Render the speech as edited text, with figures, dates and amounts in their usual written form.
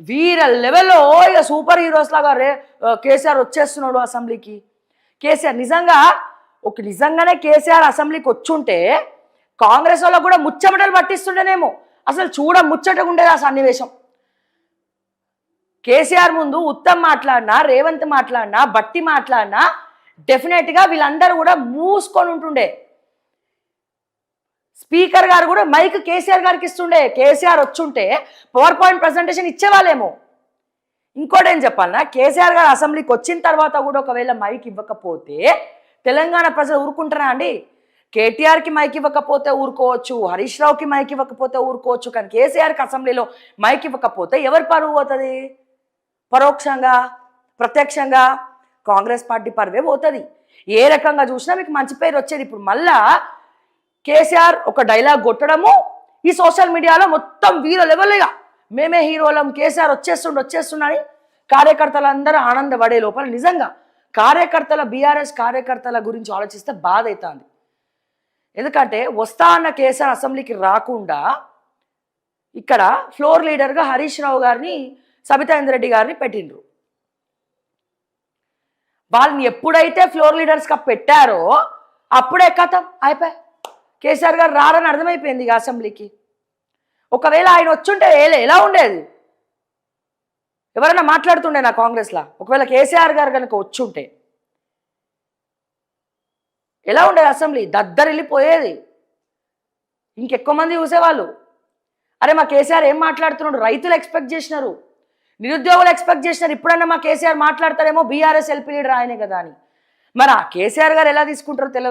వీర లెవెల్లో ఇక super heroes లాగా కేసీఆర్ వచ్చేస్తున్నాడు అసెంబ్లీకి. కేసీఆర్ నిజంగానే కేసీఆర్ అసెంబ్లీకి వచ్చుంటే కాంగ్రెస్ వాళ్ళకు కూడా ముచ్చమటలు పట్టిస్తుండేనేమో. అసలు ముచ్చటగా ఉండేది ఆ సన్నివేశం. కేసీఆర్ ముందు ఉత్తమ్ మాట్లాడినా, రేవంత్ మాట్లాడినా, బట్టి మాట్లాడినా డెఫినెట్గా వీళ్ళందరూ కూడా మూసుకొని ఉంటుండే. స్పీకర్ గారు కూడా మైక్ కేసీఆర్ గారికి ఇస్తుండే. కేసీఆర్ వచ్చుంటే పవర్ పాయింట్ ప్రజెంటేషన్ ఇచ్చేవాళ్ళేమో. ఇంకోటి ఏం చెప్పాలన్నా, కేసీఆర్ గారు అసెంబ్లీకి వచ్చిన తర్వాత కూడా ఒకవేళ మైక్ ఇవ్వకపోతే తెలంగాణ ప్రజలు ఊరుకుంటారా అండి? కేటీఆర్కి మైక్ ఇవ్వకపోతే ఊరుకోవచ్చు, హరీష్ రావుకి మైక్ ఇవ్వకపోతే ఊరుకోవచ్చు, కానీ కేసీఆర్కి అసెంబ్లీలో మైక్ ఇవ్వకపోతే ఎవరి పరువు పోతుంది? పరోక్షంగా ప్రత్యక్షంగా కాంగ్రెస్ పార్టీ పరువే పోతుంది. ఏ రకంగా చూసినా మీకు మంచి పేరు వచ్చేది. ఇప్పుడు మళ్ళా కేసీఆర్ ఒక డైలాగ్ కొట్టడము, ఈ సోషల్ మీడియాలో మొత్తం వీర లెవెల్గా మేమే హీరోలం, కేసీఆర్ వచ్చేస్తుండని కార్యకర్తలందరూ ఆనందపడే లోపల నిజంగా బీఆర్ఎస్ కార్యకర్తల గురించి ఆలోచిస్తే బాధ అవుతుంది. ఎందుకంటే వస్తా అన్న కేసీఆర్ అసెంబ్లీకి రాకుండా ఇక్కడ ఫ్లోర్ లీడర్గా హరీష్ రావు గారిని, సబితా ఇంద్రెడ్డి గారిని పెట్టిండ్రు. వాళ్ళని ఎప్పుడైతే ఫ్లోర్ లీడర్స్గా పెట్టారో అప్పుడే కథం అయిపోయి కేసీఆర్ గారు రారని అర్థమైపోయింది ఇక అసెంబ్లీకి. ఒకవేళ ఆయన వచ్చుంటే ఎలా ఉండేది? ఎవరైనా మాట్లాడుతుండే నా కాంగ్రెస్లో? ఒకవేళ కేసీఆర్ గారు కనుక వచ్చుంటే ఎలా ఉండేది అసెంబ్లీ? దద్దరిల్లిపోయేది. ఇంకెక్కువ మంది చూసేవాళ్ళు. అరే మా కేసీఆర్ ఏం మాట్లాడుతున్నాడు? రైతులు ఎక్స్పెక్ట్ చేసినారు, నిరుద్యోగులు ఎక్స్పెక్ట్ చేసినారు, ఇప్పుడన్నా మా కేసీఆర్ మాట్లాడతారేమో, బీఆర్ఎస్ ఎల్పీ లీడర్ ఆయనే కదా అని. మరి ఆ కేసీఆర్ గారు ఎలా తీసుకుంటారో తెలియదు.